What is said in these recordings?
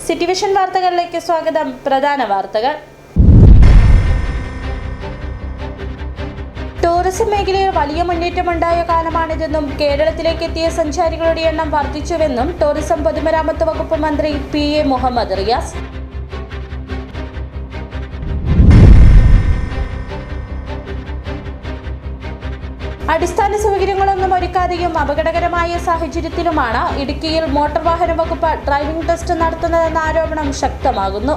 City vision വാർത്തകളിലേക്ക് സ്വാഗതം. പ്രധാന വാർത്തകൾ. ടൂറിസം മേഖലയിൽ വലിയ മുന്നേറ്റമുണ്ടായ കാലമാണിതെന്നും കേരളത്തിലേക്ക് എത്തിയ സഞ്ചാരികളുടെ എണ്ണം വർദ്ധിച്ചുവെന്നും ടൂറിസം പൊതുമരാമത്ത് വകുപ്പ് മന്ത്രി PA മുഹമ്മദ് റിയാസ്. അടിസ്ഥാന സൗകര്യങ്ങളൊന്നും ഒരുക്കാതെയും അപകടകരമായ സാഹചര്യത്തിലുമാണ് ഇടുക്കിയിൽ മോട്ടോർ വാഹന വകുപ്പ് ഡ്രൈവിംഗ് ടെസ്റ്റ് നടത്തുന്നതെന്ന ആരോപണം ശക്തമാകുന്നു.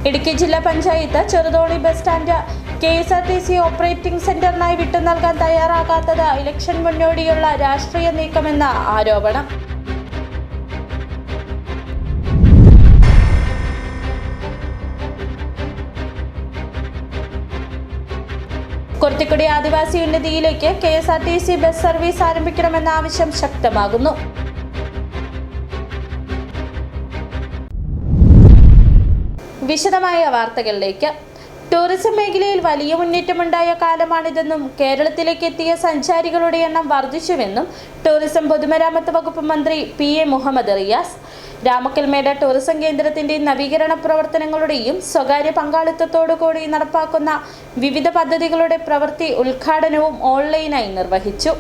ഇടുക്കി ജില്ലാ panchayat Cheruthoni bus stand KSRTC operating സെന്ററിനായി വിട്ടു നൽകാൻ തയ്യാറാകാത്തത് ഇലക്ഷൻ മുന്നോടിയുള്ള രാഷ്ട്രീയ നീക്കമെന്ന ആരോപണം. കുർത്തിക്കുടി ആദിവാസി ഉന്നതിയിലേക്ക് KSRTC ബസ് സർവീസ് ആരംഭിക്കണമെന്ന ആവശ്യം ശക്തമാകുന്നു. വിശദമായ വാർത്തകളിലേക്ക്. ടൂറിസം മേഖലയിൽ വലിയ മുന്നേറ്റമുണ്ടായ കാലമാണിതെന്നും കേരളത്തിലേക്ക് എത്തിയ സഞ്ചാരികളുടെ എണ്ണം വർദ്ധിച്ചുവെന്നും ടൂറിസം പൊതുമരാമത്ത് വകുപ്പ് മന്ത്രി PA മുഹമ്മദ് റിയാസ്. രാമക്കൽമേട് ടൂറിസം കേന്ദ്രത്തിന്റെ നവീകരണ പ്രവർത്തനങ്ങളുടെയും സ്വകാര്യ പങ്കാളിത്തത്തോടുകൂടി നടപ്പാക്കുന്ന വിവിധ പദ്ധതികളുടെ പ്രവൃത്തി ഉദ്ഘാടനവും ഓൺലൈനായി നിർവഹിച്ചു.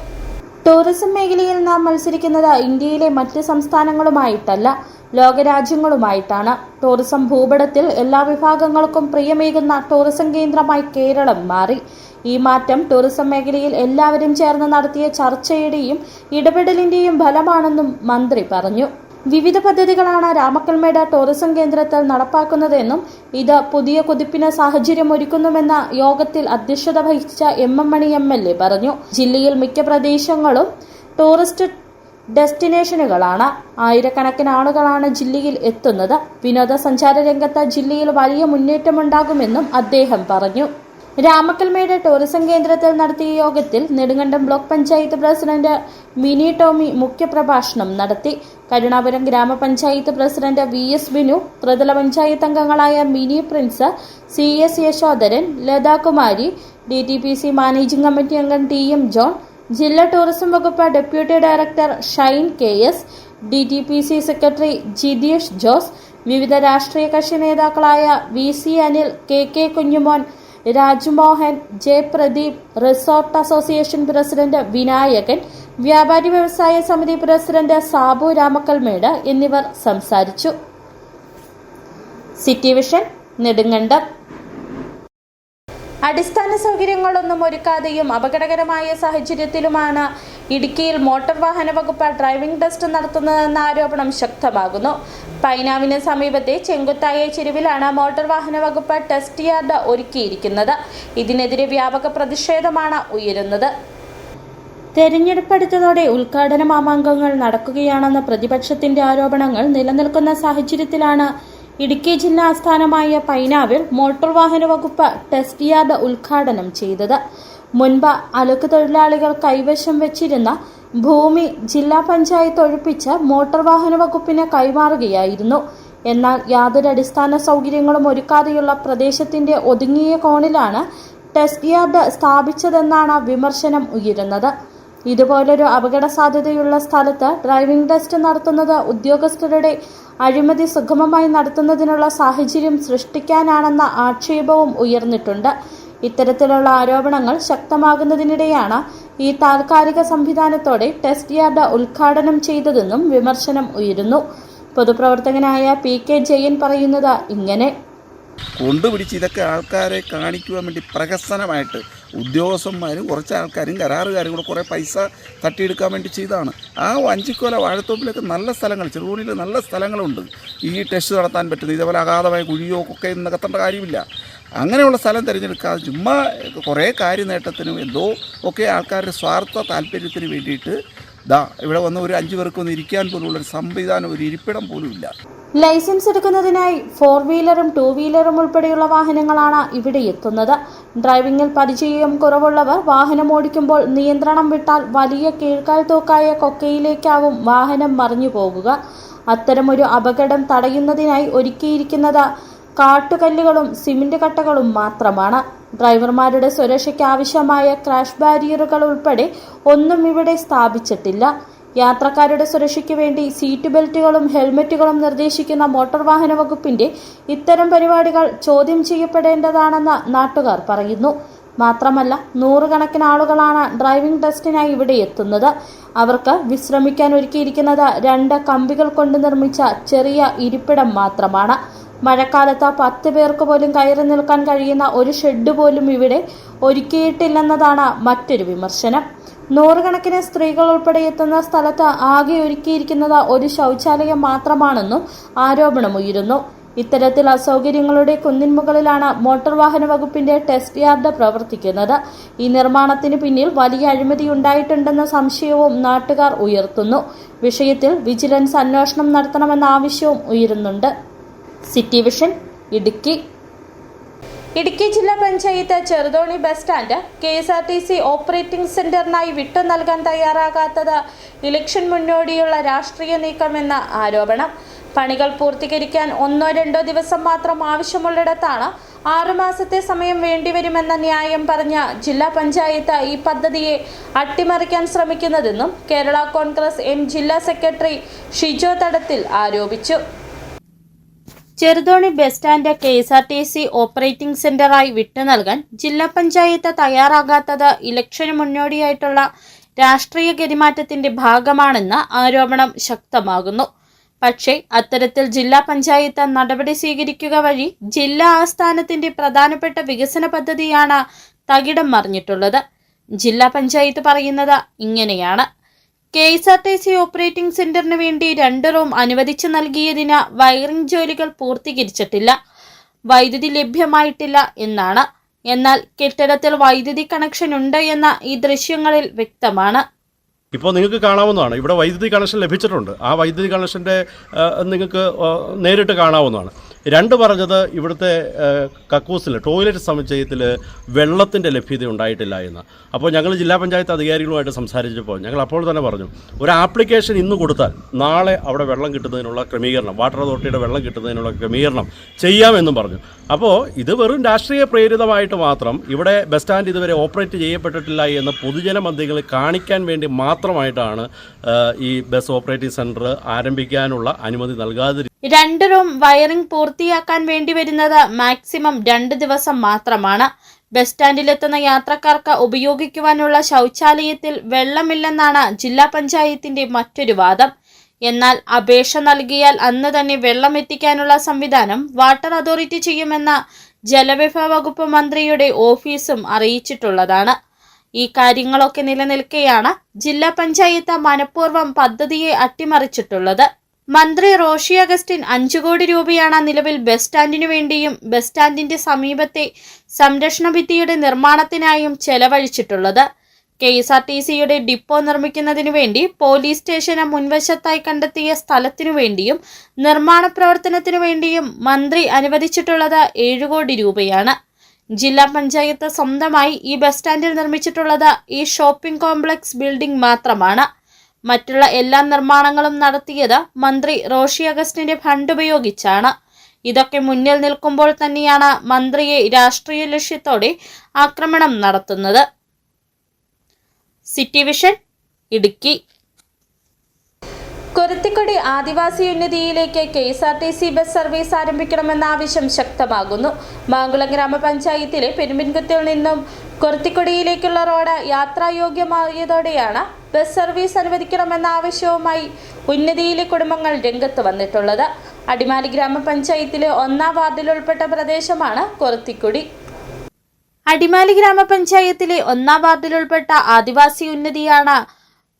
ടൂറിസം മേഖലയിൽ നാം മത്സരിക്കുന്നത് ഇന്ത്യയിലെ മറ്റ് സംസ്ഥാനങ്ങളുമായിട്ടല്ല, ലോകരാജ്യങ്ങളുമായിട്ടാണ്. ടൂറിസം ഭൂപടത്തിൽ എല്ലാ വിഭാഗങ്ങൾക്കും പ്രിയമേകുന്ന ടൂറിസം കേന്ദ്രമായി കേരളം മാറി. ഈ മാറ്റം ടൂറിസം മേഖലയിൽ എല്ലാവരും ചേർന്ന് നടത്തിയ ചർച്ചയുടെയും ഇടപെടലിന്റെയും ഫലമാണെന്നും മന്ത്രി പറഞ്ഞു. വിവിധ പദ്ധതികളാണ് രാമക്കൽമേട് ടൂറിസം കേന്ദ്രത്തിൽ നടപ്പാക്കുന്നതെന്നും ഇത് പുതിയ കുതിപ്പിന് സാഹചര്യമൊരുക്കുന്നുവെന്ന യോഗത്തിൽ അധ്യക്ഷത വഹിച്ച MM മണി MLA പറഞ്ഞു. ജില്ലയിൽ മിക്ക പ്രദേശങ്ങളും ടൂറിസ്റ്റ് ഡെസ്റ്റിനേഷനുകളാണ്. ആയിരക്കണക്കിന് ആളുകളാണ് ജില്ലയിൽ എത്തുന്നത്. വിനോദസഞ്ചാര രംഗത്ത് ജില്ലയിൽ വലിയ മുന്നേറ്റമുണ്ടാകുമെന്നും അദ്ദേഹം പറഞ്ഞു. രാമക്കൽമേട് ടൂറിസം കേന്ദ്രത്തിൽ നടത്തിയ യോഗത്തിൽ നെടുങ്കണ്ടം ബ്ലോക്ക് പഞ്ചായത്ത് പ്രസിഡന്റ് മിനി ടോമി മുഖ്യപ്രഭാഷണം നടത്തി. കരുണാപുരം ഗ്രാമപഞ്ചായത്ത് പ്രസിഡന്റ് VS ബിനു, ത്രിതല പഞ്ചായത്ത് അംഗങ്ങളായ Mini Prince, CS Yashodharan, Lathakumari, DTPC managing committee അംഗം TM ജോൺ, ജില്ലാ ടൂറിസം വകുപ്പ് deputy director Shine KS, DTPC secretary Jitheesh Jose, വിവിധ രാഷ്ട്രീയ കക്ഷി നേതാക്കളായ VC Anil, KK Kunjumon, Rajmohan, Pradeep, resort association president Vinayakan, വ്യാപാരി വ്യവസായ സമിതി പ്രസിഡന്റ് സാബു രാമക്കൽമേട് എന്നിവർ സംസാരിച്ചു. City vision Nedumkandam. അടിസ്ഥാന സൗകര്യങ്ങളൊന്നും ഒരുക്കാതെയും അപകടകരമായ സാഹചര്യത്തിലുമാണ് ഇടുക്കിയിൽ മോട്ടോർ വാഹന വകുപ്പ് ഡ്രൈവിംഗ് ടെസ്റ്റ് നടത്തുന്നതെന്ന ആരോപണം ശക്തമാകുന്നു. പൈനാവിന് സമീപത്തെ ചെങ്കുത്തായ ചെരുവിലാണ് മോട്ടോർ വാഹന വകുപ്പ് ടെസ്റ്റ് യാർഡ് ഒരുക്കിയിരിക്കുന്നത്. ഇതിനെതിരെ വ്യാപക പ്രതിഷേധമാണ് ഉയരുന്നത്. തെരഞ്ഞെടുപ്പ് അടുത്തതോടെ ഉദ്ഘാടന മാമാങ്കങ്ങൾ നടക്കുകയാണെന്ന പ്രതിപക്ഷത്തിന്റെ ആരോപണങ്ങൾ നിലനിൽക്കുന്ന സാഹചര്യത്തിലാണ് ഇടുക്കി ജില്ലാ ആസ്ഥാനമായ പൈനാവിൽ മോട്ടോർ വാഹന വകുപ്പ് ടെസ്റ്റ് യാർഡ് ഉദ്ഘാടനം ചെയ്തത്. മുൻപ് അലുക്ക് തൊഴിലാളികൾ കൈവശം വെച്ചിരുന്ന ഭൂമി ജില്ലാ പഞ്ചായത്ത് ഒഴിപ്പിച്ച് മോട്ടോർ വാഹന വകുപ്പിന് കൈമാറുകയായിരുന്നു. എന്നാൽ യാതൊരു അടിസ്ഥാന സൗകര്യങ്ങളും ഒരുക്കാതെയുള്ള പ്രദേശത്തിന്റെ ഒതുങ്ങിയ കോണിലാണ് ടെസ്റ്റ് യാർഡ് സ്ഥാപിച്ചതെന്നാണ് വിമർശനം ഉയരുന്നത്. ഇതുപോലൊരു അപകട സാധ്യതയുള്ള സ്ഥലത്ത് ഡ്രൈവിംഗ് ടെസ്റ്റ് നടത്തുന്നത് ഉദ്യോഗസ്ഥരുടെ അഴിമതി സുഗമമായി നടത്തുന്നതിനുള്ള സാഹചര്യം സൃഷ്ടിക്കാനാണെന്ന ആക്ഷേപവും ഉയർന്നിട്ടുണ്ട്. ഇത്തരത്തിലുള്ള ആരോപണങ്ങൾ ശക്തമാകുന്നതിനിടെയാണ് ഈ താൽക്കാലിക സംവിധാനത്തോടെ ടെസ്റ്റ് യാർഡ് ഉദ്ഘാടനം ചെയ്തതെന്നും വിമർശനം ഉയരുന്നു. പൊതുപ്രവർത്തകനായ PK ജയൻ പറയുന്നത് ഇങ്ങനെ: കൊണ്ടുപിടിച്ച് ഇതൊക്കെ ആൾക്കാരെ കാണിക്കുവാൻ വേണ്ടി പ്രഹസനമായിട്ട് ഉദ്യോഗസ്ഥന്മാരും കുറച്ച് ആൾക്കാരും കരാറുകാരും കൂടെ കുറേ പൈസ തട്ടിയെടുക്കാൻ വേണ്ടി ചെയ്തതാണ്. ആ വഞ്ചിക്കോല വാഴത്തോപ്പിലൊക്കെ നല്ല സ്ഥലങ്ങൾ, ചെറുതോണിയിൽ നല്ല സ്ഥലങ്ങളുണ്ട് ഈ ടെസ്റ്റ് നടത്താൻ പറ്റുന്നത്. ഇതേപോലെ അഗാധമായ കുഴിയോ ഒക്കെ നികത്തേണ്ട കാര്യമില്ല. അങ്ങനെയുള്ള സ്ഥലം തിരഞ്ഞെടുക്കാതെ ചുമ്മാ കുറേ കാര്യനേട്ടത്തിനും എന്തോ ഒക്കെ ആൾക്കാരുടെ സ്വാർത്ഥ താല്പര്യത്തിന് വേണ്ടിയിട്ട് ഇവിടെ വന്ന് ഒരു 5 പേർക്കൊന്നും ഇരിക്കാൻ പോലുള്ളൊരു സംവിധാനം, ഒരു ഇരിപ്പിടം പോലും ഇല്ല. ലൈസൻസ് എടുക്കുന്നതിനായി 4 വീലറും 2 വീലറും ഉൾപ്പെടെയുള്ള വാഹനങ്ങളാണ് ഇവിടെ എത്തുന്നത്. ഡ്രൈവിംഗിൽ പരിചയം കുറവുള്ളവർ വാഹനം ഓടിക്കുമ്പോൾ നിയന്ത്രണം വിട്ടാൽ വലിയ കീഴ്ക്കാൽ തൂക്കായ കൊക്കയിലേക്കാവും വാഹനം മറിഞ്ഞു പോകുക. അത്തരമൊരു അപകടം തടയുന്നതിനായി ഒരുക്കിയിരിക്കുന്നത് കാട്ടുകല്ലുകളും സിമന്റ് കട്ടകളും മാത്രമാണ്. ഡ്രൈവർമാരുടെ സുരക്ഷയ്ക്ക് ആവശ്യമായ ക്രാഷ് ബാരിയറുകൾ ഉൾപ്പെടെ ഒന്നും ഇവിടെ സ്ഥാപിച്ചിട്ടില്ല. യാത്രക്കാരുടെ സുരക്ഷയ്ക്ക് വേണ്ടി സീറ്റ് ബെൽറ്റുകളും ഹെൽമറ്റുകളും നിർദ്ദേശിക്കുന്ന മോട്ടോർ വാഹന വകുപ്പിന്റെ ഇത്തരം പരിപാടികൾ ചോദ്യം ചെയ്യപ്പെടേണ്ടതാണെന്ന് നാട്ടുകാർ പറയുന്നു. മാത്രമല്ല, നൂറുകണക്കിന് ആളുകളാണ് ഡ്രൈവിംഗ് ടെസ്റ്റിനായി ഇവിടെ എത്തുന്നത്. അവർക്ക് വിശ്രമിക്കാൻ ഒരുക്കിയിരിക്കുന്നത് 2 കമ്പികൾ കൊണ്ട് നിർമ്മിച്ച ചെറിയ ഇരിപ്പിടം മാത്രമാണ്. മഴക്കാലത്ത് 10 പേർക്ക് പോലും കയറി നിൽക്കാൻ കഴിയുന്ന ഒരു ഷെഡ് പോലും ഇവിടെ ഒരുക്കിയിട്ടില്ലെന്നതാണ് മറ്റൊരു വിമർശനം. നൂറുകണക്കിന് സ്ത്രീകൾ ഉൾപ്പെടെ എത്തുന്ന സ്ഥലത്ത് ആകെ ഒരുക്കിയിരിക്കുന്നത് ഒരു ശൗചാലയം മാത്രമാണെന്നും ആരോപണമുയരുന്നു. ഇത്തരത്തിൽ അസൗകര്യങ്ങളുടെ കുന്നിൻ മുകളിലാണ് മോട്ടോർ വാഹന വകുപ്പിന്റെ ടെസ്റ്റ് യാർഡ് പ്രവർത്തിക്കുന്നത്. ഈ നിർമ്മാണത്തിന് പിന്നിൽ വലിയ അഴിമതി ഉണ്ടായിട്ടുണ്ടെന്ന സംശയവും നാട്ടുകാർ ഉയർത്തുന്നു. വിഷയത്തിൽ വിജിലൻസ് അന്വേഷണം നടത്തണമെന്ന ആവശ്യവും ഉയരുന്നുണ്ട്. City vision, Idukki. ഇടുക്കി ജില്ലാ panchayat Cheruthoni bus stand KSRTC operating സെന്ററിനായി വിട്ടു നൽകാൻ തയ്യാറാകാത്തത് ഇലക്ഷൻ മുന്നോടിയുള്ള രാഷ്ട്രീയ നീക്കമെന്ന ആരോപണം. പണികൾ പൂർത്തീകരിക്കാൻ 1-2 ദിവസം മാത്രം ആവശ്യമുള്ളിടത്താണ് 6 മാസത്തെ സമയം വേണ്ടിവരുമെന്ന ന്യായം പറഞ്ഞ ജില്ലാ പഞ്ചായത്ത് ഈ പദ്ധതിയെ അട്ടിമറിക്കാൻ ശ്രമിക്കുന്നതെന്നും കേരള കോൺഗ്രസ് എം ജില്ലാ സെക്രട്ടറി ഷിജോ തടത്തിൽ ആരോപിച്ചു. Cheruthoni bus stand KSRTC operating സെന്ററായി വിട്ടു നൽകാൻ ജില്ലാ പഞ്ചായത്ത് തയ്യാറാകാത്തത് ഇലക്ഷന് മുന്നോടിയായിട്ടുള്ള രാഷ്ട്രീയ ഗതിമാറ്റത്തിന്റെ ഭാഗമാണെന്ന ആരോപണം ശക്തമാകുന്നു. പക്ഷേ അത്തരത്തിൽ ജില്ലാ പഞ്ചായത്ത് നടപടി സ്വീകരിക്കുക വഴി ജില്ലാ ആസ്ഥാനത്തിന്റെ പ്രധാനപ്പെട്ട വികസന പദ്ധതിയാണ് തകിടം മറിഞ്ഞിട്ടുള്ളത്. ജില്ലാ പഞ്ചായത്ത് പറയുന്നത് ഇങ്ങനെയാണ്: KSRTC ഓപ്പറേറ്റിംഗ് സെന്ററിന് വേണ്ടി 2 റൂം അനുവദിച്ചു നൽകിയതിന് വയറിംഗ് ജോലികൾ പൂർത്തീകരിച്ചിട്ടില്ല, വൈദ്യുതി ലഭ്യമായിട്ടില്ല എന്നാണ്. എന്നാൽ കെട്ടിടത്തിൽ വൈദ്യുതി കണക്ഷൻ ഉണ്ട് എന്ന് ഈ ദൃശ്യങ്ങളിൽ വ്യക്തമാണ്. ഇപ്പോൾ നിങ്ങൾക്ക് കാണാവുന്നതാണ്, ഇവിടെ വൈദ്യുതി കണക്ഷൻ ലഭിച്ചിട്ടുണ്ട്. ആ വൈദ്യുതി കണക്ഷൻ്റെ നിങ്ങൾക്ക് നേരിട്ട് കാണാവുന്നതാണ്. 2 പറഞ്ഞത് ഇവിടുത്തെ കക്കൂസിൽ ടോയ്ലറ്റ് സമുച്ചയത്തിൽ വെള്ളത്തിൻ്റെ ലഭ്യത ഉണ്ടായിട്ടില്ല എന്ന്. അപ്പോൾ ഞങ്ങൾ ജില്ലാ പഞ്ചായത്ത് അധികാരികളുമായിട്ട് സംസാരിച്ചപ്പോൾ ഞങ്ങൾ അപ്പോൾ തന്നെ പറഞ്ഞു, ഒരു ആപ്ലിക്കേഷൻ ഇന്ന് കൊടുത്താൽ നാളെ അവിടെ വെള്ളം കിട്ടുന്നതിനുള്ള ക്രമീകരണം, വാട്ടർ അതോറിറ്റിയുടെ വെള്ളം കിട്ടുന്നതിനുള്ള ക്രമീകരണം ചെയ്യാമെന്നും പറഞ്ഞു. അപ്പോൾ ഇത് വെറും രാഷ്ട്രീയ പ്രേരിതമായിട്ട് മാത്രം ഇവിടെ ബസ് സ്റ്റാൻഡ് ഇതുവരെ ഓപ്പറേറ്റ് ചെയ്യപ്പെട്ടിട്ടില്ല എന്ന് പൊതുജന മധ്യങ്ങളിൽ കാണിക്കാൻ വേണ്ടി മാത്രമായിട്ടാണ് ഈ ബസ് ഓപ്പറേറ്റിംഗ് സെൻറ്റർ ആരംഭിക്കാനുള്ള അനുമതി നൽകാതെ. 2 റൂം വയറിംഗ് പൂർത്തിയാക്കാൻ വേണ്ടി വരുന്നത് മാക്സിമം 2 ദിവസം മാത്രമാണ്. ബസ് സ്റ്റാൻഡിലെത്തുന്ന യാത്രക്കാർക്ക് ഉപയോഗിക്കുവാനുള്ള ശൗചാലയത്തിൽ വെള്ളമില്ലെന്നാണ് ജില്ലാ പഞ്ചായത്തിന്റെ മറ്റൊരു വാദം. എന്നാൽ അപേക്ഷ നൽകിയാൽ അന്ന് തന്നെ വെള്ളം എത്തിക്കാനുള്ള സംവിധാനം വാട്ടർ അതോറിറ്റി ചെയ്യുമെന്ന ജലവിഭവ വകുപ്പ് മന്ത്രിയുടെ ഓഫീസും അറിയിച്ചിട്ടുള്ളതാണ്. ഈ കാര്യങ്ങളൊക്കെ നിലനിൽക്കെയാണ് ജില്ലാ പഞ്ചായത്ത് മനഃപൂർവ്വം പദ്ധതിയെ അട്ടിമറിച്ചിട്ടുള്ളത്. മന്ത്രി റോഷി അഗസ്റ്റിൻ 5 കോടി രൂപയാണ് നിലവിൽ ബസ് സ്റ്റാൻഡിനു വേണ്ടിയും ബസ് സ്റ്റാൻഡിന്റെ സമീപത്തെ സംരക്ഷണ ഭിത്തിയുടെ നിർമ്മാണത്തിനായും ചെലവഴിച്ചിട്ടുള്ളത്. KSRTCയുടെ ഡിപ്പോ നിർമ്മിക്കുന്നതിനു വേണ്ടി പോലീസ് സ്റ്റേഷന് മുൻവശത്തായി കണ്ടെത്തിയ സ്ഥലത്തിനു വേണ്ടിയും നിർമ്മാണ പ്രവർത്തനത്തിനു വേണ്ടിയും മന്ത്രി അനുവദിച്ചിട്ടുള്ളത് 7 കോടി രൂപയാണ്. ജില്ലാ പഞ്ചായത്ത് സ്വന്തമായി ഈ ബസ് സ്റ്റാൻഡിൽ നിർമ്മിച്ചിട്ടുള്ളത് ഈ ഷോപ്പിംഗ് കോംപ്ലക്സ് ബിൽഡിംഗ് മാത്രമാണ്. മറ്റുള്ള എല്ലാ നിർമ്മാണങ്ങളും നടത്തിയത് മന്ത്രി റോഷി അഗസ്റ്റിന്റെ ഫണ്ട് ഉപയോഗിച്ചാണ്. ഇതൊക്കെ മുന്നിൽ നിൽക്കുമ്പോൾ തന്നെയാണ് മന്ത്രിയെ രാഷ്ട്രീയ ലക്ഷ്യത്തോടെ ആക്രമണം നടത്തുന്നത്. City vision, Idukki. കുരുത്തിക്കൊടി ആദിവാസി ഉന്നതിയിലേക്ക് KSRTC ബസ് സർവീസ് ആരംഭിക്കണമെന്ന ആവശ്യം ശക്തമാകുന്നു. മാങ്കുളം ഗ്രാമപഞ്ചായത്തിലെ പെരുമ്പിൻകുത്തിൽ നിന്നും കുരുത്തിക്കൊടിയിലേക്കുള്ള റോഡ് യാത്രായോഗ്യമായതോടെയാണ് ബസ് സർവീസ് അനുവദിക്കണമെന്ന ആവശ്യവുമായി ഉന്നതിയിലെ കുടുംബങ്ങൾ രംഗത്ത് വന്നിട്ടുള്ളത്. അടിമാലി ഗ്രാമപഞ്ചായത്തിലെ 1-ാം വാർഡിൽ ഉൾപ്പെട്ട പ്രദേശമാണ് കുരുത്തിക്കൊടി. അടിമാലി ഗ്രാമപഞ്ചായത്തിലെ 1-ാം വാർഡിൽ ഉൾപ്പെട്ട ആദിവാസി ഉന്നതിയാണ്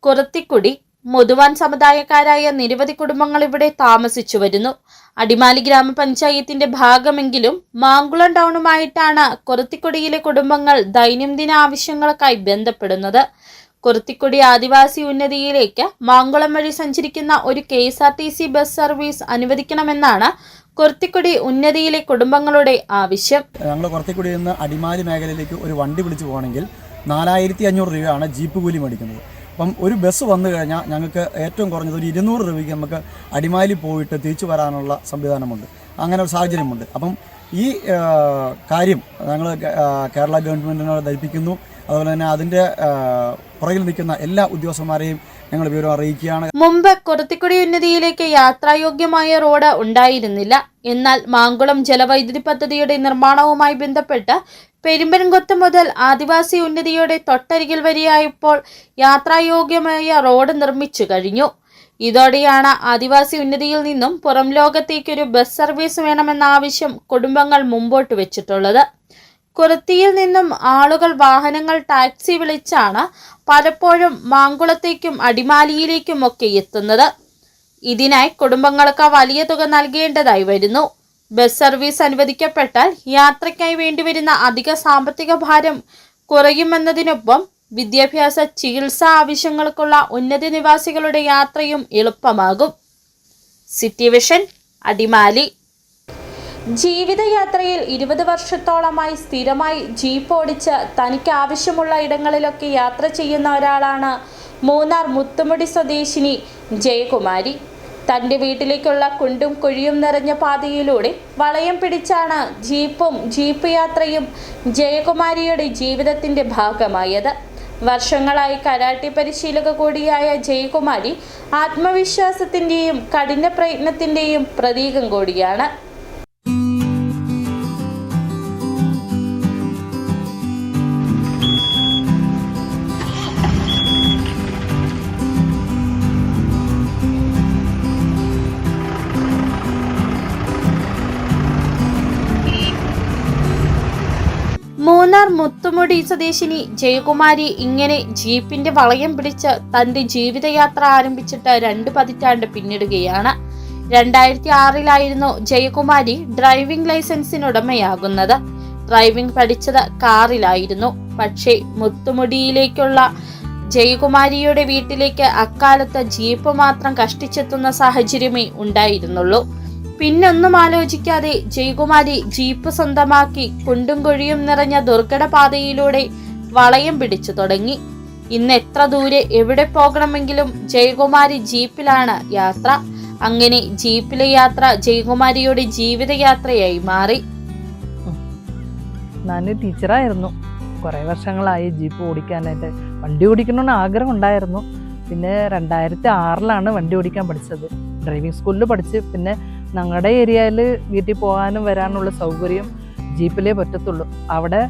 കുരുത്തിക്കൊടി. മുതുവാൻ സമുദായക്കാരായ നിരവധി കുടുംബങ്ങൾ ഇവിടെ താമസിച്ചു വരുന്നു. അടിമാലി ഗ്രാമപഞ്ചായത്തിന്റെ ഭാഗമെങ്കിലും മാങ്കുളം ടൗണുമായിട്ടാണ് കുരുത്തിക്കൊടിയിലെ കുടുംബങ്ങൾ ദൈനംദിന ആവശ്യങ്ങൾക്കായി ബന്ധപ്പെടുന്നത്. കുരുത്തിക്കൊടി ആദിവാസി ഉന്നതിയിലേക്ക് മാങ്കുളം വഴി സഞ്ചരിക്കുന്ന ഒരു KSRTC ബസ് സർവീസ് അനുവദിക്കണമെന്നാണ് കുരുത്തിക്കൊടി ഉന്നതിയിലെ കുടുംബങ്ങളുടെ ആവശ്യം. ഞങ്ങൾ കുരുത്തിക്കൊടിയിൽ നിന്ന് അടിമാലി മേഖലയിലേക്ക് ഒരു വണ്ടി വിളിച്ചു പോകണമെങ്കിൽ 4500 രൂപയാണ് ജീപ്പ് കൂലി മേടിക്കുന്നത്. അപ്പം ഒരു ബസ് വന്നു കഴിഞ്ഞാൽ ഞങ്ങൾക്ക് ഏറ്റവും കുറഞ്ഞത് ഒരു 200 രൂപയ്ക്ക് നമുക്ക് അടിമാലി പോയിട്ട് തിരിച്ചു വരാനുള്ള സംവിധാനമുണ്ട്. അങ്ങനെ ഒരു സാഹചര്യമുണ്ട്. അപ്പം ഈ കാര്യം ഞങ്ങൾ കേരള ഗവൺമെൻറ്റിനോട് ധരിപ്പിക്കുന്നു. അതുപോലെ തന്നെ അതിൻ്റെ പുറകിൽ നിൽക്കുന്ന എല്ലാ ഉദ്യോഗസ്ഥന്മാരെയും ഞങ്ങൾ വിവരം അറിയിക്കുകയാണ്. മുമ്പ് കുറുത്തിക്കുടി ഉന്നതിയിലേക്ക് യാത്രായോഗ്യമായ റോഡ് ഉണ്ടായിരുന്നില്ല. എന്നാൽ മാങ്കുളം ജലവൈദ്യുതി പദ്ധതിയുടെ നിർമ്മാണവുമായി ബന്ധപ്പെട്ട് പെരുമ്പൻകൊത്ത് മുതൽ ആദിവാസി ഉന്നതിയുടെ തൊട്ടരികിൽ വരെയായപ്പോൾ യാത്രായോഗ്യമായ റോഡ് നിർമ്മിച്ചു കഴിഞ്ഞു. ഇതോടെയാണ് ആദിവാസി ഉന്നതിയിൽ നിന്നും പുറം ലോകത്തേക്കൊരു ബസ് സർവീസ് വേണമെന്ന ആവശ്യം കുടുംബങ്ങൾ മുമ്പോട്ട് വെച്ചിട്ടുള്ളത്. കുറുത്തിയിൽ നിന്നും ആളുകൾ വാഹനങ്ങൾ ടാക്സി വിളിച്ചാണ് പലപ്പോഴും മാങ്കുളത്തേക്കും അടിമാലിയിലേക്കുമൊക്കെ എത്തുന്നത്. ഇതിനായി കുടുംബങ്ങൾക്ക് വലിയ തുക നൽകേണ്ടതായി വരുന്നു. ബസ് സർവീസ് അനുവദിക്കപ്പെട്ടാൽ യാത്രയ്ക്കായി വേണ്ടിവരുന്ന അധിക സാമ്പത്തിക ഭാരം കുറയുമെന്നതിനൊപ്പം വിദ്യാഭ്യാസ ചികിത്സാ ആവശ്യങ്ങൾക്കുള്ള ഉന്നത നിവാസികളുടെ യാത്രയും എളുപ്പമാകും. City vision, Adimali. ജീവിതയാത്രയിൽ 20 വർഷത്തോളമായി സ്ഥിരമായി ജീപ്പ് ഓടിച്ച് തനിക്ക് ആവശ്യമുള്ള ഇടങ്ങളിലൊക്കെ യാത്ര ചെയ്യുന്ന ഒരാളാണ് മൂന്നാർ മുത്തുമുടി സ്വദേശിനി ജയകുമാരി. തൻ്റെ വീട്ടിലേക്കുള്ള കുണ്ടും കുഴിയും നിറഞ്ഞ പാതയിലൂടെ വളയം പിടിച്ചാണ് ജീപ്പ് യാത്രയും ജയകുമാരിയുടെ ജീവിതത്തിൻ്റെ ഭാഗമായത്. വർഷങ്ങളായി കരാട്ടെ പരിശീലക കൂടിയായ ജയകുമാരി ആത്മവിശ്വാസത്തിൻ്റെയും കഠിന പ്രയത്നത്തിൻ്റെയും പ്രതീകം കൂടിയാണ്. മൂന്നാർ മുത്തുമുടി സ്വദേശിനി ജയകുമാരി ഇങ്ങനെ ജീപ്പിന്റെ വളയം പിടിച്ച് തന്റെ ജീവിതയാത്ര ആരംഭിച്ചിട്ട് 2 പതിറ്റാണ്ട് പിന്നിടുകയാണ്. 2006 ജയകുമാരി ഡ്രൈവിംഗ് ലൈസൻസിനുടമയാകുന്നത്. ഡ്രൈവിംഗ് പഠിച്ചത് കാറിലായിരുന്നു. പക്ഷേ മുത്തുമുടിയിലേക്കുള്ള ജയകുമാരിയുടെ വീട്ടിലേക്ക് അക്കാലത്ത് ജീപ്പ് മാത്രം കഷ്ടിച്ചെത്തുന്ന സാഹചര്യമേ ഉണ്ടായിരുന്നുള്ളൂ. പിന്നൊന്നും ആലോചിക്കാതെ ജയകുമാരി ജീപ്പ് സ്വന്തമാക്കി കുണ്ടും കുഴിയും നിറഞ്ഞ ദുർഘട പാതയിലൂടെ വളയം പിടിച്ചു തുടങ്ങി. ഇന്ന് എത്ര ദൂരെ എവിടെ പോകണമെങ്കിലും ജയകുമാരി ജീപ്പിലാണ് യാത്ര. അങ്ങനെ ജീപ്പിലെ യാത്ര ജയകുമാരിയുടെ ജീവിതയാത്രയായി മാറി. ഞാൻ ടീച്ചറായിരുന്നു. കുറേ വർഷങ്ങളായി ജീപ്പ് ഓടിക്കാനായിട്ട്. വണ്ടി ഓടിക്കണമെന്ന് ആഗ്രഹം ഉണ്ടായിരുന്നു. പിന്നെ 2006 വണ്ടി ഓടിക്കാൻ പഠിച്ചത്. ഡ്രൈവിംഗ് സ്കൂളിൽ പഠിച്ച് പിന്നെ ഞങ്ങളുടെ ഏരിയയിൽ വീട്ടിൽ പോകാനും വരാനുള്ള സൗകര്യം ജീപ്പിലേ പറ്റത്തുള്ളൂ. അവിടെ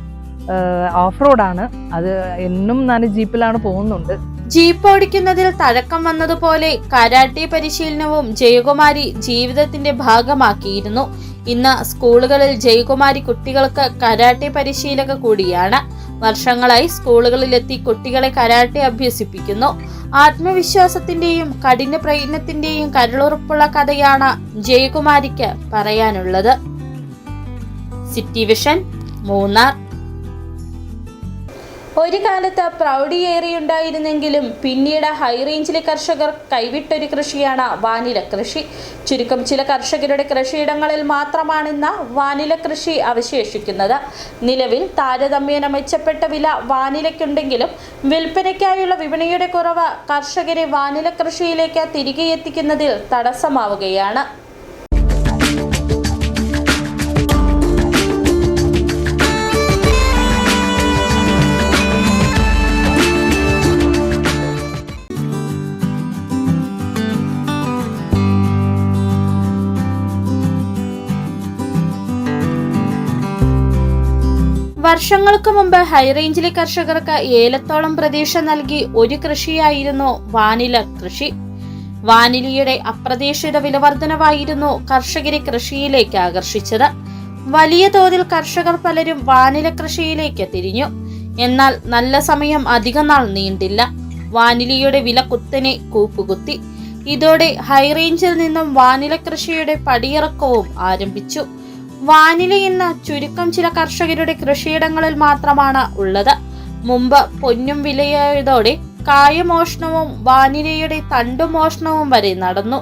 ഓഫ് റോഡാണ്. അത് എന്നും ഞാൻ ജീപ്പിലാണ് പോകുന്നുണ്ട്. ജീപ്പ് ഓടിക്കുന്നതിൽ തഴക്കം വന്നതുപോലെ കരാട്ടെ പരിശീലനവും ജയകുമാരി ജീവിതത്തിന്റെ ഭാഗമാക്കിയിരുന്നു. ഇന്ന് സ്കൂളുകളിൽ ജയകുമാരി കുട്ടികൾക്ക് കരാട്ടെ പരിശീലക കൂടിയാണ്. വർഷങ്ങളായി സ്കൂളുകളിലെത്തി കുട്ടികളെ കരാട്ടെ അഭ്യസിപ്പിക്കുന്നു. ആത്മവിശ്വാസത്തിന്റെയും കഠിന പ്രയത്നത്തിന്റെയും കരളുറപ്പുള്ള കഥയാണ് ജയകുമാരിക്ക് പറയാനുള്ളത്. City vision, Munnar. ഒരു കാലത്ത് പ്രൗഢിയേറെയുണ്ടായിരുന്നെങ്കിലും പിന്നീട് ഹൈറേഞ്ചിലെ കർഷകർ കൈവിട്ടൊരു കൃഷിയാണ് വാനില കൃഷി. ചുരുക്കം ചില കർഷകരുടെ കൃഷിയിടങ്ങളിൽ മാത്രമാണിന്ന് വാനില കൃഷി അവശേഷിക്കുന്നത്. നിലവിൽ താരതമ്യേന മെച്ചപ്പെട്ട വില വാനിലയ്ക്കുണ്ടെങ്കിലും വിൽപ്പനയ്ക്കായുള്ള വിപണിയുടെ കുറവ് കർഷകരെ വാനില കൃഷിയിലേക്ക് തിരികെ എത്തിക്കുന്നതിൽ തടസ്സമാവുകയാണ്. വർഷങ്ങൾക്ക് മുമ്പ് ഹൈറേഞ്ചിലെ കർഷകർക്ക് ഏലത്തോളം പ്രദേശം നൽകി ഒരു കൃഷിയായിരുന്നു വാനില കൃഷി. വാനിലയുടെ അപ്രതീക്ഷിത വിലവർധനവായിരുന്നു കർഷകരെ കൃഷിയിലേക്ക് ആകർഷിച്ചത്. വലിയ തോതിൽ കർഷകർ പലരും വാനില കൃഷിയിലേക്ക് തിരിഞ്ഞു. എന്നാൽ നല്ല സമയം അധികം നാൾ നീണ്ടില്ല. വാനിലയുടെ വില കുത്തനെ കൂപ്പുകുത്തി. ഇതോടെ ഹൈറേഞ്ചിൽ നിന്നും വാനില കൃഷിയുടെ പടിയിറക്കവും ആരംഭിച്ചു. വാനില ഇന്ന് ചുരുക്കം ചില കർഷകരുടെ കൃഷിയിടങ്ങളിൽ മാത്രമാണ് ഉള്ളത്. മുമ്പ് പൊന്നും വിലയായതോടെ കായമോഷണവും വാനിലയുടെ തണ്ടുമോഷണവും വരെ നടന്നു.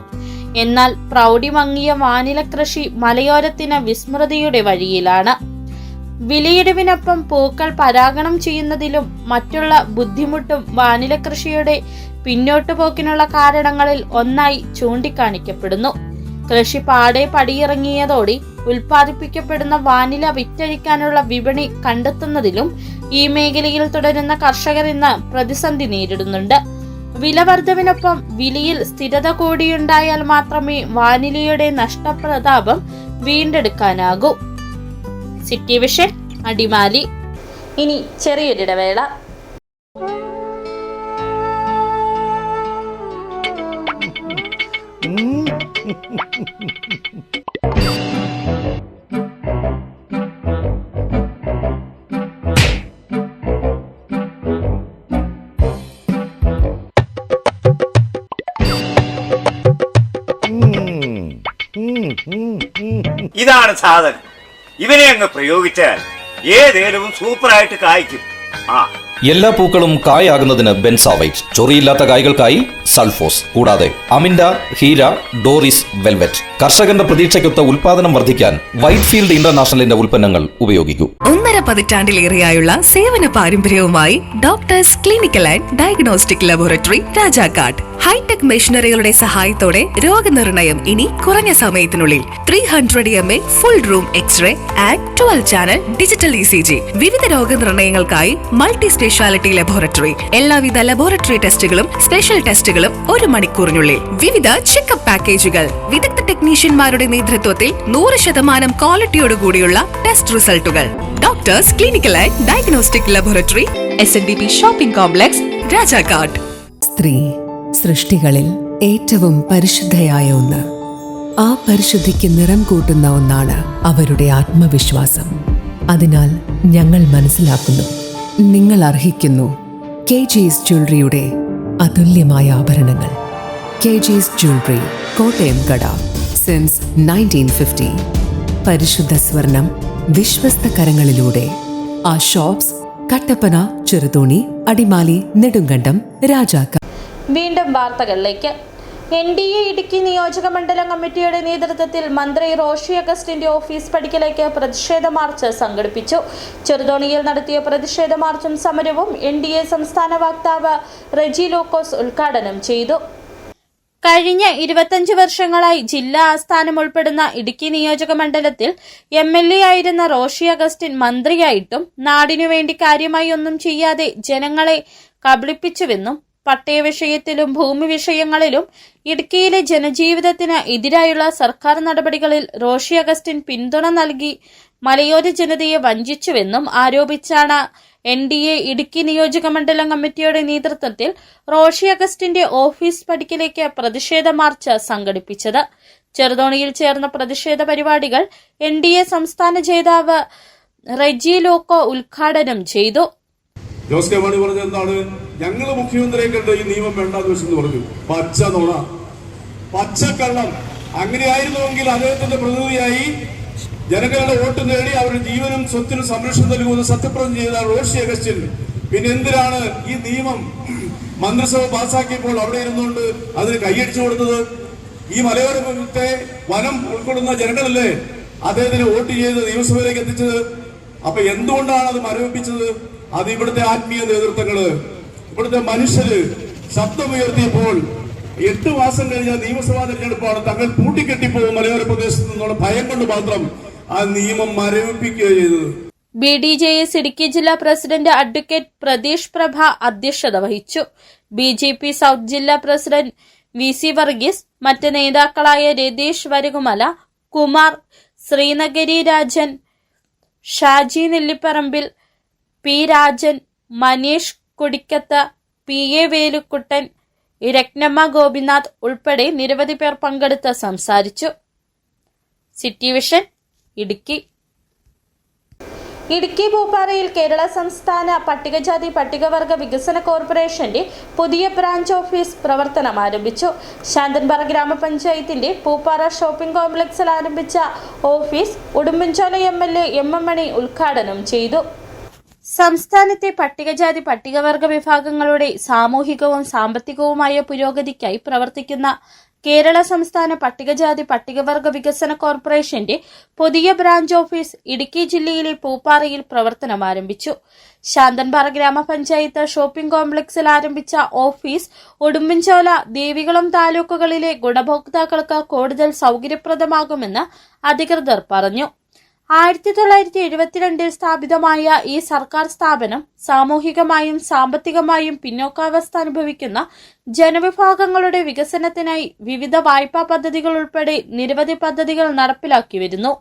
എന്നാൽ പ്രൗഢി മങ്ങിയ വാനില കൃഷി മലയോരത്തിന് വിസ്മൃതിയുടെ വഴിയിലാണ്. വിലയിടിവിനൊപ്പം പൂക്കൾ പരാഗണം ചെയ്യുന്നതിലും മറ്റുള്ള ബുദ്ധിമുട്ടും വാനില കൃഷിയുടെ പിന്നോട്ടുപോക്കിനുള്ള കാരണങ്ങളിൽ ഒന്നായി ചൂണ്ടിക്കാണിക്കപ്പെടുന്നു. കൃഷി പാടെ പടിയിറങ്ങിയതോടെ ഉൽപ്പാദിപ്പിക്കപ്പെടുന്ന വാനില വിറ്റഴിക്കാനുള്ള വിപണി കണ്ടെത്തുന്നതിലും ഈ മേഖലയിൽ തുടരുന്ന കർഷകർ ഇന്ന് പ്രതിസന്ധി നേരിടുന്നുണ്ട്. വിലവർദ്ധവിനൊപ്പം വിലയിൽ സ്ഥിരത കൂടിയുണ്ടായാൽ മാത്രമേ വാനിലയുടെ നഷ്ടപ്രതാപം വീണ്ടെടുക്കാനാകൂ. City vision, Adimali. ഇനി ചെറിയൊരിടവേള. ഇതാണ് സാധനം. ഇവനെ അങ്ങ് പ്രയോഗിച്ചാൽ ഏതേലവും സൂപ്പറായിട്ട് കായ്ക്കും. എല്ലാ പൂക്കളും കായാകുന്നതിന് ബെൻസാവൈറ്റ്, ചൊറിയില്ലാത്ത കായ്കൾക്കായി സൾഫോസ്, കൂടാതെ അമിൻഡ, ഹീര, ഡോറിസ്, വെൽവെറ്റ്. കർഷകന്റെ പ്രതീക്ഷയ്ക്കൊത്ത ഉൽപാദനം വർദ്ധിക്കാൻ വൈറ്റ്ഫീൽഡ് ഇന്റർനാഷണലിന്റെ ഉൽപ്പന്നങ്ങൾ ഉപയോഗിക്കൂ. 1.5 പതിറ്റാണ്ടിലേറെയായുള്ള സേവന പാരമ്പര്യവുമായി doctors clinical and diagnostic laboratory Rajakkad. Hitech മെഷീനറികളുടെ സഹായത്തോടെ രോഗനിർണയം ഇനി കുറഞ്ഞ സമയത്തിനുള്ളിൽ. 300 ml full room x ray and 12 channel digital ECG. വിവിധ രോഗനിർണയങ്ങൾക്കായി മൾട്ടി സ്പെഷ്യാലിറ്റി ലബോറട്ടറി. എല്ലാവിധ ലബോറട്ടറി ടെസ്റ്റുകളും സ്പെഷ്യൽ ടെസ്റ്റുകളും 1 മണിക്കൂറിനുള്ളിൽ. വിവിധ ചെക്കപ്പ് പാക്കേജുകൾ. വിദഗ്ധ ടെക്നീഷ്യന്മാരുടെ നേതൃത്വത്തിൽ 100% ക്വാളിറ്റിയോടുകൂടിയുള്ള ടെസ്റ്റ് റിസൾട്ടുകൾ. Doctors clinical and diagnostic laboratory, SNDP shopping complex, Rajakkad. സ്ത്രീ സൃഷ്ടികളിൽ ഏറ്റവും പരിശുദ്ധയായ ഒന്ന്. ആ പരിശുദ്ധിക്ക് നിറം കൂട്ടുന്ന ഒന്നാണ് അവരുടെ ആത്മവിശ്വാസം. അതിനാൽ ഞങ്ങൾ മനസ്സിലാക്കുന്നു, നിങ്ങൾ അർഹിക്കുന്നു KG's ജ്വല്ലറിയുടെ അതുല്യമായ ആഭരണങ്ങൾ. KG's ജ്വല്ലറി, കോട്ടയം കട, സിൻസ് 1950. പരിശുദ്ധ സ്വർണം വിശ്വസ്ത കരങ്ങളിലൂടെ. ആ ഷോപ്സ് കട്ടപ്പന, ചെറുതോണി, അടിമാലി, നെടുങ്കണ്ടം, രാജാക്കാട്. വീണ്ടും വാർത്തകളിലേക്ക്. NDA ഇടുക്കി നിയോജക മണ്ഡലം കമ്മിറ്റിയുടെ നേതൃത്വത്തിൽ മന്ത്രി റോഷി അഗസ്റ്റിന്റെ ഓഫീസ് പടിക്കലേക്ക് പ്രതിഷേധ മാർച്ച് സംഘടിപ്പിച്ചു. ചെറുതോണിയിൽ നടത്തിയ പ്രതിഷേധ മാർച്ചും സമരവും NDA സംസ്ഥാന വക്താവ് റെജി ലോക്കോസ് ഉദ്ഘാടനം ചെയ്തു. കഴിഞ്ഞ 25 വർഷങ്ങളായി ജില്ലാ ആസ്ഥാനം ഉൾപ്പെടുന്ന ഇടുക്കി നിയോജക മണ്ഡലത്തിൽ MLA ആയിരുന്ന റോഷി അഗസ്റ്റിൻ മന്ത്രിയായിട്ടും നാടിനുവേണ്ടി കാര്യമായി ഒന്നും ചെയ്യാതെ ജനങ്ങളെ കബളിപ്പിച്ചുവെന്നും പട്ടയ വിഷയത്തിലും ഭൂമി വിഷയങ്ങളിലും ഇടുക്കിയിലെ ജനജീവിതത്തിന് എതിരായുള്ള സർക്കാർ നടപടികളിൽ റോഷി അഗസ്റ്റിൻ പിന്തുണ നൽകി മലയോര ജനതയെ വഞ്ചിച്ചുവെന്നും ആരോപിച്ചാണ് NDA ഇടുക്കി നിയോജക മണ്ഡലം കമ്മിറ്റിയുടെ നേതൃത്വത്തിൽ റോഷി അഗസ്റ്റിന്റെ ഓഫീസ് പടിക്കലേക്ക് പ്രതിഷേധ മാർച്ച് സംഘടിപ്പിച്ചത്. ചെറുതോണിയിൽ ചേർന്ന പ്രതിഷേധ പരിപാടികൾ NDA സംസ്ഥാന ജേതാവ് റെജി ലോക്കോ ഉദ്ഘാടനം ചെയ്തു. ജോസ് കെ മാണി പറഞ്ഞത് എന്താണ്? ഞങ്ങൾ മുഖ്യമന്ത്രിയെ കണ്ട് ഈ നിയമം വേണ്ടാന്ന് വെച്ചെന്ന് പറഞ്ഞു. പച്ച നുണ, പച്ചക്കള്ളം. അങ്ങനെയായിരുന്നുവെങ്കിൽ അദ്ദേഹത്തിന്റെ പ്രതിനിധിയായി ജനങ്ങളുടെ വോട്ട് നേടി അവരുടെ ജീവനും സ്വത്തിനും സംരക്ഷണം നൽകുമെന്ന് സത്യപ്രതിജ്ഞ ചെയ്ത റോഷി അഗസ്റ്റിൻ പിന്നെ എന്തിനാണ് ഈ നിയമം മന്ത്രിസഭ പാസാക്കിയപ്പോൾ അവിടെ ഇരുന്നുകൊണ്ട് അതിന് കൈയടിച്ചു കൊടുത്തത്? ഈ മലയോരത്തെ വനം ഉൾക്കൊള്ളുന്ന ജനങ്ങളല്ലേ അദ്ദേഹത്തിന് വോട്ട് ചെയ്ത് നിയമസഭയിലേക്ക് എത്തിച്ചത്? അപ്പൊ എന്തുകൊണ്ടാണ് അത് മരവിപ്പിച്ചത്? അത് ഇവിടുത്തെ ആത്മീയ നേതൃത്വങ്ങള്, ഇവിടുത്തെ മനുഷ്യര് ശബ്ദമുയർത്തിയപ്പോൾ 8 മാസം കഴിഞ്ഞ നിയമസഭാ തെരഞ്ഞെടുപ്പാണ്. തങ്ങൾ പൂട്ടിക്കെട്ടിപ്പോകും മലയോര പ്രദേശത്ത് നിന്നുള്ള ഭയം കൊണ്ട് മാത്രം ആ നിയമം മരവിപ്പിക്കുകയാണ് ചെയ്തത്. BDJS ഇടുക്കി ജില്ലാ പ്രസിഡന്റ് അഡ്വക്കേറ്റ് പ്രതീഷ് പ്രഭ അധ്യക്ഷത വഹിച്ചു. BJP സൗത്ത് ജില്ലാ പ്രസിഡന്റ് VC വർഗീസ്, മറ്റ് നേതാക്കളായ രതീഷ് വരകുമല, കുമാർ, ശ്രീനഗരി രാജൻ, ഷാജി നെല്ലിപ്പറമ്പിൽ, P രാജൻ, മനീഷ് കുടിക്കത്ത്, PA വേലുക്കുട്ടൻ, രത്നമ്മ ഗോപിനാഥ് ഉൾപ്പെടെ നിരവധി പേർ പങ്കെടുത്ത് സംസാരിച്ചു. City vision, Idukki. ഇടുക്കി പൂപ്പാറയിൽ കേരള സംസ്ഥാന പട്ടികജാതി പട്ടികവർഗ വികസന കോർപ്പറേഷന്റെ പുതിയ ബ്രാഞ്ച് ഓഫീസ് പ്രവർത്തനം ആരംഭിച്ചു. ശാന്തൻപാറ ഗ്രാമപഞ്ചായത്തിന്റെ പൂപ്പാറ ഷോപ്പിംഗ് കോംപ്ലക്സിൽ ആരംഭിച്ച ഓഫീസ് ഉടുമ്പൻചോല MLA MM മണി ഉദ്ഘാടനം ചെയ്തു. സംസ്ഥാനത്തെ പട്ടികജാതി പട്ടികവർഗ വിഭാഗങ്ങളുടെ സാമൂഹികവും സാമ്പത്തികവുമായ പുരോഗതിക്കായി പ്രവർത്തിക്കുന്ന കേരള സംസ്ഥാന പട്ടികജാതി പട്ടികവർഗ വികസന കോർപ്പറേഷന്റെ പുതിയ ബ്രാഞ്ച് ഓഫീസ് ഇടുക്കി ജില്ലയിലെ പൂപ്പാറയിൽ പ്രവർത്തനം ആരംഭിച്ചു. ശാന്തൻപാറ ഗ്രാമപഞ്ചായത്ത് ഷോപ്പിംഗ് കോംപ്ലക്സിൽ ആരംഭിച്ച ഓഫീസ് ഉടുമ്പൻചോല, ദേവികുളം താലൂക്കുകളിലെ ഗുണഭോക്താക്കൾക്ക് കൂടുതൽ സൗകര്യപ്രദമാകുമെന്ന് അധികൃതർ പറഞ്ഞു. 1972 സ്ഥാപിതമായ ഈ സർക്കാർ സ്ഥാപനം സാമൂഹികമായും സാമ്പത്തികമായും പിന്നോക്കാവസ്ഥ അനുഭവിക്കുന്ന ജനവിഭാഗങ്ങളുടെ വികസനത്തിനായി വിവിധ വായ്പാ പദ്ധതികൾ ഉൾപ്പെടെ നിരവധി പദ്ധതികൾ നടപ്പിലാക്കി വരുന്നു.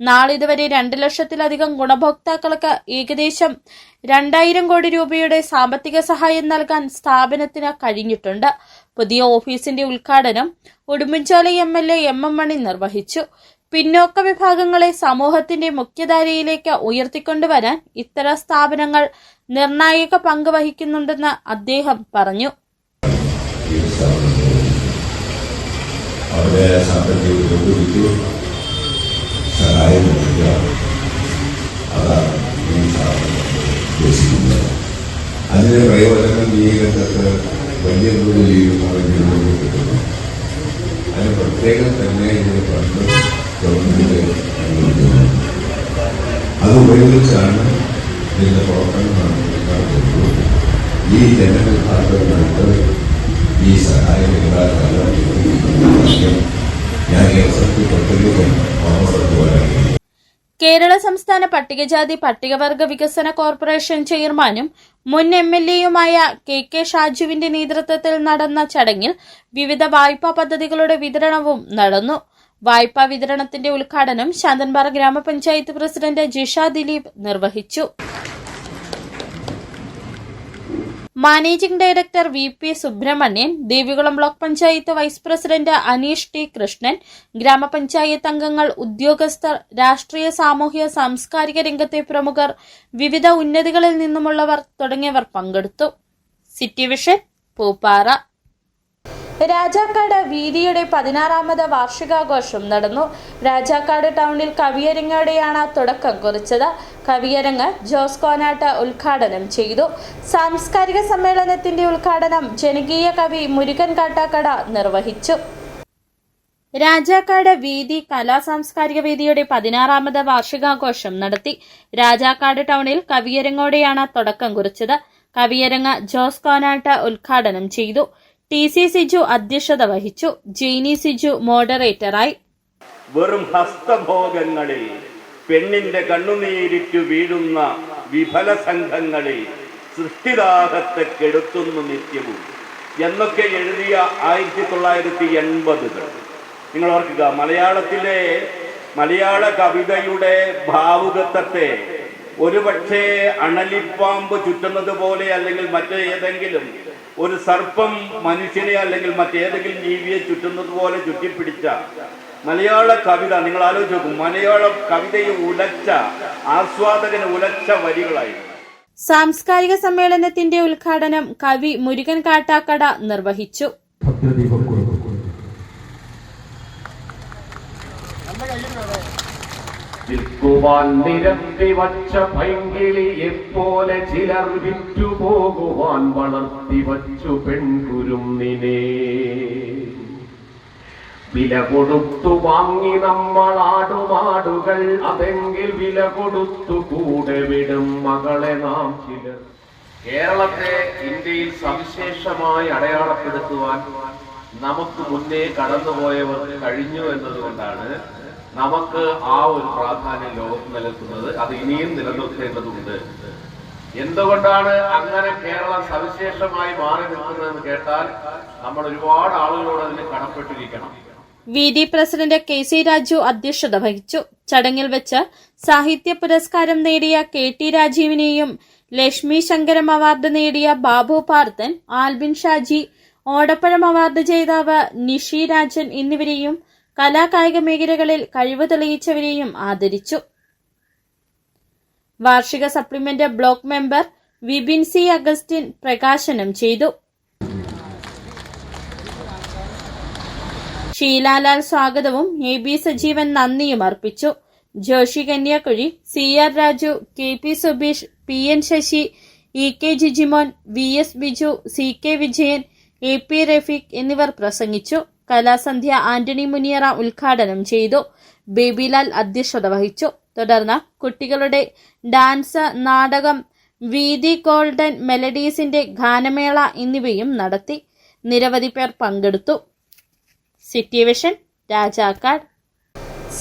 നാളിതുവരെ 2 ലക്ഷത്തിലധികം ഗുണഭോക്താക്കൾക്ക് ഏകദേശം 2000 കോടി രൂപയുടെ സാമ്പത്തിക സഹായം നൽകാൻ സ്ഥാപനത്തിന് കഴിഞ്ഞിട്ടുണ്ട്. പുതിയ ഓഫീസിന്റെ ഉദ്ഘാടനം ഉടുമ്പൻചോല MLA MM മണി നിർവഹിച്ചു. പിന്നോക്ക വിഭാഗങ്ങളെ സമൂഹത്തിന്റെ മുഖ്യധാരയിലേക്ക് ഉയർത്തിക്കൊണ്ടുവരാൻ ഇത്തരം സ്ഥാപനങ്ങൾ നിർണായക പങ്ക് വഹിക്കുന്നുണ്ടെന്ന് അദ്ദേഹം പറഞ്ഞു. അതിന്റെ പ്രയോജനം ഈ രംഗത്ത് വലിയ തോതിൽ അതിന് പ്രത്യേകം തന്നെ ഇതിന് ഫണ്ട് ഗവൺമെന്റ് അനുവദിക്കുന്നു. അത് ഉപയോഗിച്ചാണ് ഇതിന്റെ പ്രവർത്തനം നടത്തുന്നത്. ഈ ജനവിഭാഗങ്ങൾക്ക് ഈ സഹായം ഉണ്ടാക്കാനും ഞാൻ ഈ അവസരത്തിൽ പ്രത്യേകം ഓർമ്മപ്പെടുത്തുവാനാണ്. കേരള സംസ്ഥാന പട്ടികജാതി പട്ടികവർഗ വികസന കോർപ്പറേഷൻ ചെയർമാനും മുൻ MLAയുമായ KK ഷാജുവിന്റെ നേതൃത്വത്തിൽ നടന്ന ചടങ്ങിൽ വിവിധ വായ്പാ പദ്ധതികളുടെ വിതരണവും നടന്നു. വായ്പാ വിതരണത്തിന്റെ ഉദ്ഘാടനം ശാന്തൻപാറ ഗ്രാമപഞ്ചായത്ത് പ്രസിഡന്റ് ജിഷ ദിലീപ് നിർവഹിച്ചു. Managing director VP Subramanian, Devikulam block panchayat vice president Aneesh T Krishnan, ഗ്രാമപഞ്ചായത്ത് അംഗങ്ങൾ, ഉദ്യോഗസ്ഥർ, രാഷ്ട്രീയ സാമൂഹ്യ സാംസ്കാരിക രംഗത്തെ പ്രമുഖർ, വിവിധ ഉന്നതികളിൽ നിന്നുമുള്ളവർ തുടങ്ങിയവർ പങ്കെടുത്തു. City vision, Pooppara. രാജാക്കാട് വീതിയുടെ 16ാമത് വാർഷികാഘോഷം നടന്നു. രാജാക്കാട് ടൗണിൽ കവിയരങ്ങോടെയാണ് തുടക്കം കുറിച്ചത്. കവിയരങ്ങ് ജോസ് കോനാട്ട് ഉദ്ഘാടനം ചെയ്തു. സാംസ്കാരിക സമ്മേളനത്തിന്റെ ഉദ്ഘാടനം ജനകീയ കവി മുരുകൻ കാട്ടാക്കട നിർവഹിച്ചു. രാജാക്കാട് വീതി കലാ സാംസ്കാരിക വേദിയുടെ 16ാമത് വാർഷികാഘോഷം നടത്തി. രാജാക്കാട് ടൗണിൽ കവിയരങ്ങോടെയാണ് തുടക്കം കുറിച്ചത്. കവിയരങ്ങ് ജോസ് കോനാട്ട് ഉദ്ഘാടനം ചെയ്തു. TC സിജു അധ്യക്ഷത വഹിച്ചു. ജെയ്നി സിജു മോഡറേറ്ററായി. വെറും ഹസ്തഭോഗങ്ങളിൽ പെണ്ണിന്റെ കണ്ണുനീരിറ്റു വീഴുന്ന വിഫല സംഘങ്ങളിൽ സൃഷ്ടിദാഹത്തെ കെടുത്തുന്നു നിത്യവും എന്നൊക്കെ എഴുതിയ 1980-കൾ നിങ്ങൾ ഓർക്കുക. മലയാള കവിതയുടെ ഭാവുകത്വത്തെ ഒരുപക്ഷെ അണലിപ്പാമ്പ് ചുറ്റുന്നത് പോലെ, അല്ലെങ്കിൽ മറ്റേതെങ്കിലും ഒരു സർപ്പം മനുഷ്യനെ അല്ലെങ്കിൽ മറ്റേതെങ്കിലും ജീവിയെ ചുറ്റുന്നത് പോലെ ചുറ്റിപ്പിടിച്ച മലയാള കവിത നിങ്ങൾ ആലോചിച്ച് നോക്കും. മലയാള കവിതയെ ആസ്വാദകന് ഉലച്ച വരികളായിരുന്നു. സാംസ്കാരിക സമ്മേളനത്തിന്റെ ഉദ്ഘാടനം കവി മുരുകൻ കാട്ടാക്കട നിർവഹിച്ചു. വിൽക്കുവാൻ നിരത്തി വച്ച പൈങ്കിളിയെപ്പോലെ ചിലർ വിറ്റുപോകുവാൻ വളർത്തി വച്ചു പെൺകുരുന്നിനെ. വില കൊടുത്തു വാങ്ങി നമ്മളാടുമാടുകൾ, അതെങ്കിൽ വില കൊടുത്തു കൂടെ വിടും മകളെ നാം ചിലർ. കേരളത്തെ ഇന്ത്യയിൽ സവിശേഷമായി അടയാളപ്പെടുത്തുവാൻ നമുക്ക് മുന്നേ കടന്നുപോയവർ കഴിഞ്ഞു എന്നതുകൊണ്ടാണ് നമുക്ക് ആ ഒരു പ്രാധാന്യം ലോകത്ത് നിലനിൽക്കുന്നത്. അത് ഇനിയും നിലനിർത്തേണ്ടതുണ്ട്. എന്തുകൊണ്ടാണ് അങ്ങനെ കേരളം സവിശേഷമായി മാറി നിൽക്കുന്നതെന്ന് കേട്ടാൽ നമ്മൾ ഒരുപാട് ആളുകളോട് അതിന് കടപ്പെട്ടിരിക്കണം. VD പ്രസിഡന്റ് KC രാജു അധ്യക്ഷത വഹിച്ചു. ചടങ്ങിൽ വെച്ച് സാഹിത്യ പുരസ്കാരം നേടിയ KT രാജീവിനെയും ലക്ഷ്മി ശങ്കരം അവാർഡ് നേടിയ ബാബു പാർത്തൻ, ആൽബിൻ ഷാജി, ഓടപ്പഴം അവാർഡ് ജേതാവ് നിഷി രാജൻ എന്നിവരെയും കലാകായിക മേഖലകളിൽ കഴിവ് തെളിയിച്ചവരെയും ആദരിച്ചു. വാർഷിക supplement block member Vipin C Augustine പ്രകാശനം ചെയ്തു. ഷീലാലാൽ സ്വാഗതവും AB സജീവൻ നന്ദിയും അർപ്പിച്ചു. Joshi Kanyakuzhi, CR Raju, KP Subeesh, PN Sasi, EK Jijimon, VS Biju, CK Vijayan, AP Rafeeq എന്നിവർ പ്രസംഗിച്ചു. കലാസന്ധ്യ ആന്റണി മുനിയറ ഉദ്ഘാടനം ചെയ്തു. ബേബിലാൽ അധ്യക്ഷത വഹിച്ചു. തുടർന്ന് കുട്ടികളുടെ ഡാൻസ്, നാടകം, വീതി ഗോൾഡൻ മെലഡീസിന്റെ ഗാനമേള എന്നിവയും നടത്തി. നിരവധി പേർ പങ്കെടുത്തു. City vision, Rajakkad.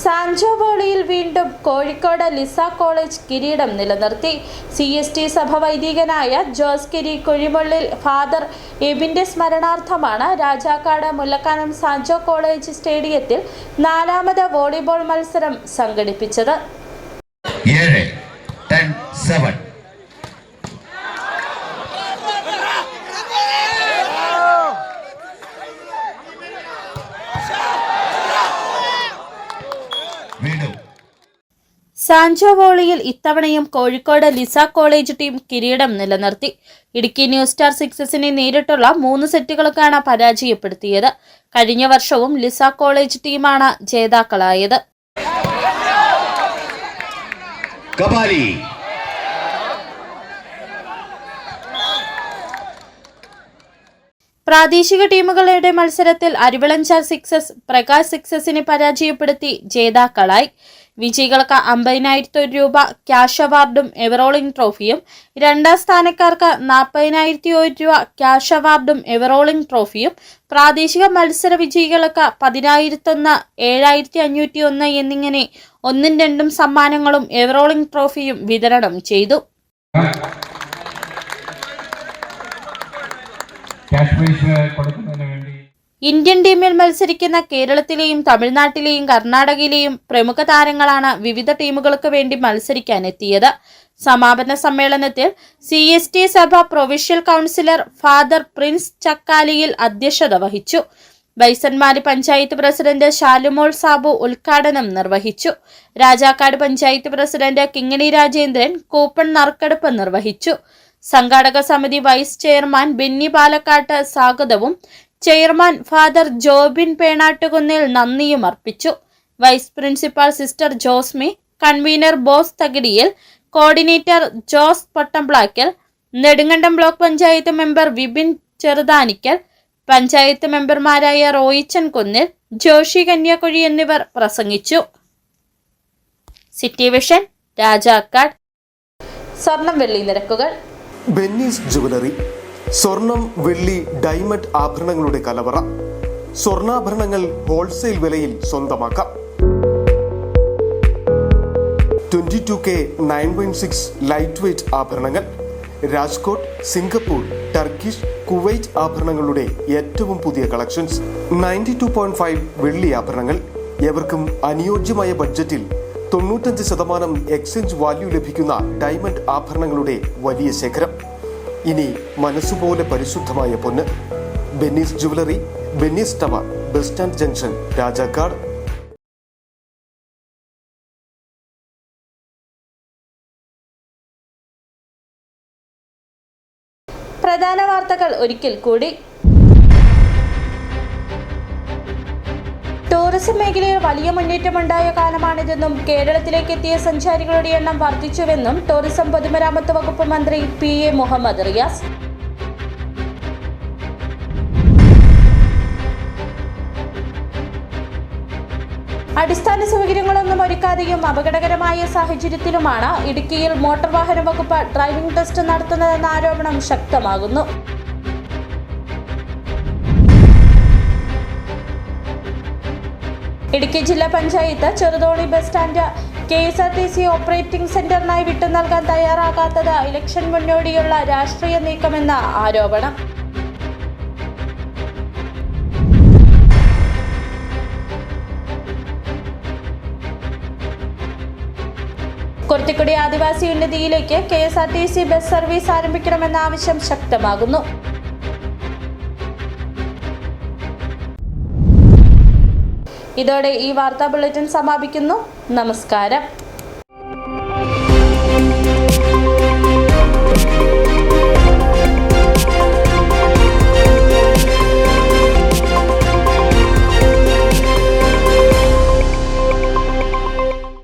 സാൻജോ വോളിയിൽ വീണ്ടും കോഴിക്കോട് ലിസ കോളേജ് കിരീടം നിലനിർത്തി. CST സഭ വൈദികനായ ജോസ് കിരി കുഴിമുള്ളിൽ ഫാദർ എബിന്റെ സ്മരണാർത്ഥമാണ് രാജാക്കാട് മുല്ലക്കാനം സാൻജോ കോളേജ് സ്റ്റേഡിയത്തിൽ 4ാമത് വോളിബോൾ മത്സരം സംഘടിപ്പിച്ചത്. 7-10-7 സാൻജോ വോളിയിൽ ഇത്തവണയും കോഴിക്കോട് ലിസ കോളേജ് ടീം കിരീടം നിലനിർത്തി. ഇടുക്കി ന്യൂ സ്റ്റാർ സിക്സസിനെ നേരിട്ടുള്ള 3 സെറ്റുകൾക്കാണ് പരാജയപ്പെടുത്തിയത്. കഴിഞ്ഞ വർഷവും ലിസ കോളേജ് ടീമാണ് ജേതാക്കളായത്. പ്രാദേശിക ടീമുകളുടെ മത്സരത്തിൽ അരുവിളഞ്ചാൽ സിക്സസ് പ്രകാശ് സിക്സസിനെ പരാജയപ്പെടുത്തി ജേതാക്കളായി. വിജയികൾക്ക് 50,000 രൂപ ക്യാഷ് അവാർഡും എവറോളിംഗ് ട്രോഫിയും, 2ാം സ്ഥാനക്കാർക്ക് 40,000 രൂപ ക്യാഷ് അവാർഡും എവറോളിംഗ് ട്രോഫിയും, പ്രാദേശിക മത്സര വിജയികൾക്ക് 10,001, 7,501 എന്നിങ്ങനെ 1ഉം 2ഉം സമ്മാനങ്ങളും എവറോളിംഗ് ട്രോഫിയും വിതരണം ചെയ്തു. ഇന്ത്യൻ ടീമിൽ മത്സരിക്കുന്ന കേരളത്തിലെയും തമിഴ്നാട്ടിലെയും കർണാടകയിലെയും പ്രമുഖ താരങ്ങളാണ് വിവിധ ടീമുകൾക്ക് വേണ്ടി മത്സരിക്കാനെത്തിയത്. സമാപന സമ്മേളനത്തിൽ CST സഭ പ്രൊവിൻഷ്യൽ കൗൺസിലർ ഫാദർ പ്രിൻസ് ചക്കാലിയിൽ അധ്യക്ഷത വഹിച്ചു. ബൈസൺമാരി പഞ്ചായത്ത് പ്രസിഡന്റ് ശാലുമോൾ സാബു ഉദ്ഘാടനം നിർവഹിച്ചു. രാജാക്കാട് പഞ്ചായത്ത് പ്രസിഡന്റ് കിങ്ങിണി രാജേന്ദ്രൻ കൂപ്പൺ നറുക്കെടുപ്പ് നിർവഹിച്ചു. സംഘാടക സമിതി വൈസ് ചെയർമാൻ ബെന്നി പാലക്കാട്ട് സ്വാഗതവും ചെയർമാൻ ഫാദർ ജോബിൻ പേണാട്ടുകുന്നിൽ നന്ദിയും അർപ്പിച്ചു. Vice principal sister Josmi, convener Bose Thakidiyil, coordinator Jose Pottamplackal, Nedumkandam block panchayat member Vipin Cheruthanikkal, panchayat മെമ്പർമാരായ റോയിച്ചൻ കുന്നിൽ, ജോഷി കന്യാകുഴി എന്നിവർ പ്രസംഗിച്ചു. City vision, Rajakkad. സ്വർണം വെള്ളി നിരക്കുകൾ. ബെന്നീസ് ജുവലറി, സ്വർണം, വെള്ളി, ഡയമണ്ട് ആഭരണങ്ങളുടെ കലവറ. സ്വർണ്ണാഭരണങ്ങൾ ഹോൾസെയിൽ വിലയിൽ സ്വന്തമാക്കാം. 22K 916 ലൈറ്റ് വെയ്റ്റ് ആഭരണങ്ങൾ. രാജ്കോട്ട്, സിംഗപ്പൂർ, ടർക്കിഷ്, കുവൈറ്റ് ആഭരണങ്ങളുടെ ഏറ്റവും പുതിയ കളക്ഷൻസ്. 92.5 വെള്ളി ആഭരണങ്ങൾ. എവർക്കും അനുയോജ്യമായ ബഡ്ജറ്റിൽ 95% എക്സ്ചേഞ്ച് വാല്യൂ ലഭിക്കുന്ന ഡയമണ്ട് ആഭരണങ്ങളുടെ വലിയ ശേഖരം. ഇനി മനസ്സുപോലെ പരിശുദ്ധമായ പൊന്ന്. Benny's jewellery, Benny's tower, bus stand junction, Rajakkad. പ്രധാന വാർത്തകൾ ഒരിക്കൽ കൂടി. ടൂറിസം മേഖലയിൽ വലിയ മുന്നേറ്റമുണ്ടായ കാലമാണിതെന്നും കേരളത്തിലേക്ക് എത്തിയ സഞ്ചാരികളുടെ എണ്ണം വർദ്ധിച്ചുവെന്നും ടൂറിസം പൊതുമരാമത്ത് വകുപ്പ് മന്ത്രി PA മുഹമ്മദ് റിയാസ്. അടിസ്ഥാന സൗകര്യങ്ങളൊന്നും ഒരുക്കാതെയും അപകടകരമായ സാഹചര്യത്തിലുമാണ് ഇടുക്കിയിൽ മോട്ടോർ വാഹന വകുപ്പ് ഡ്രൈവിംഗ് ടെസ്റ്റ് നടത്തുന്നതെന്ന ആരോപണം ശക്തമാകുന്നു. ഇടുക്കി ജില്ലാ panchayat Cheruthoni bus stand KSRTC operating സെന്ററിനായി വിട്ടു നൽകാൻ തയ്യാറാകാത്തത് ഇലക്ഷൻ മുന്നോടിയുള്ള രാഷ്ട്രീയ നീക്കമെന്ന ആരോപണം. കുർത്തിക്കുടി ആദിവാസി ഉന്നതിയിലേക്ക് KSRTC ബസ് സർവീസ് ആരംഭിക്കണമെന്ന ആവശ്യം ശക്തമാകുന്നു. ഇതോടെ ഈ വാർത്താ ബുള്ളറ്റിൻ സമാപിക്കുന്നു. നമസ്കാരം.